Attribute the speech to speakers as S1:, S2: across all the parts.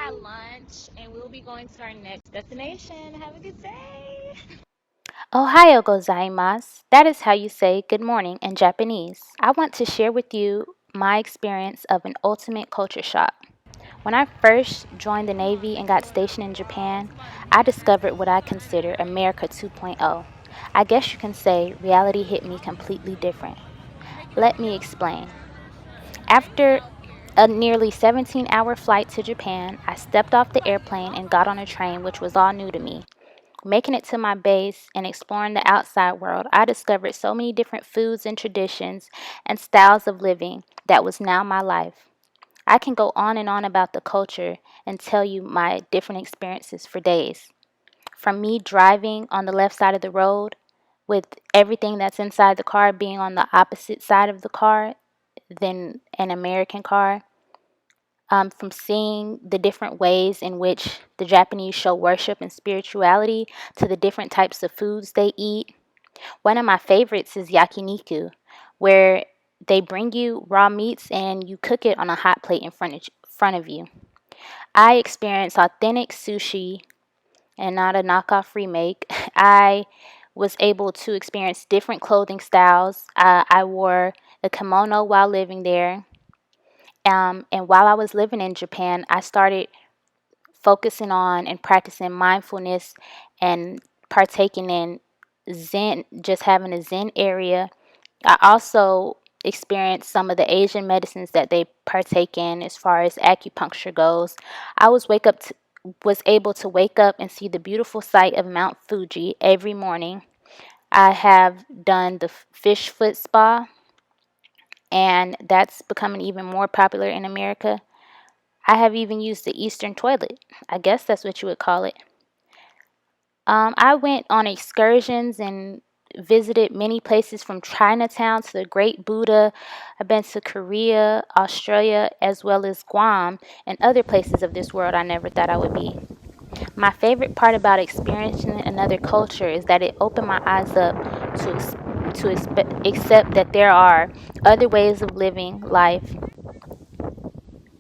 S1: had lunch and we'll be going to our next destination. Have a good day.
S2: Ohio gozaimasu. That is how you say good morning in Japanese. I want to share with you my experience of an ultimate culture shock. When I first joined the Navy and got stationed in Japan, I discovered what I consider America 2.0. I guess you can say reality hit me completely different. Let me explain. After a nearly 17-hour flight to Japan, I stepped off the airplane and got on a train, which was all new to me. Making it to my base and exploring the outside world, I discovered so many different foods and traditions and styles of living that was now my life. I can go on and on about the culture and tell you my different experiences for days. From me driving on the left side of the road, with everything that's inside the car being on the opposite side of the car than an American car, from seeing the different ways in which the Japanese show worship and spirituality to the different types of foods they eat. One of my favorites is yakiniku, where they bring you raw meats and you cook it on a hot plate in front of you. I experienced authentic sushi and not a knockoff remake. I was able to experience different clothing styles. I wore a kimono while living there. And while I was living in Japan, I started focusing on and practicing mindfulness and partaking in Zen, just having a Zen area. I also experienced some of the Asian medicines that they partake in as far as acupuncture goes. I was able to wake up and see the beautiful sight of Mount Fuji every morning. I have done the fish foot spa, and that's becoming even more popular in America. I have even used the Eastern toilet. I guess that's what you would call it. I went on excursions and visited many places from Chinatown to the Great Buddha. I've been to Korea, Australia, as well as Guam and other places of this world I never thought I would be. My favorite part about experiencing another culture is that it opened my eyes up to accept that there are other ways of living life.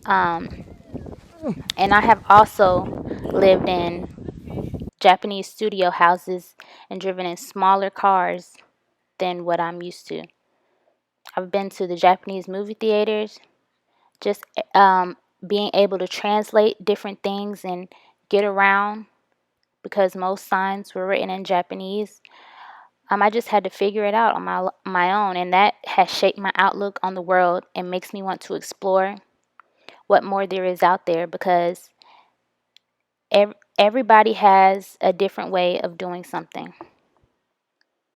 S2: Um, and I have also lived in Japanese studio houses and driven in smaller cars than what I'm used to. I've been to the Japanese movie theaters, just being able to translate different things and get around because most signs were written in Japanese. I just had to figure it out on my own, and that has shaped my outlook on the world and makes me want to explore what more there is out there because everybody has a different way of doing something.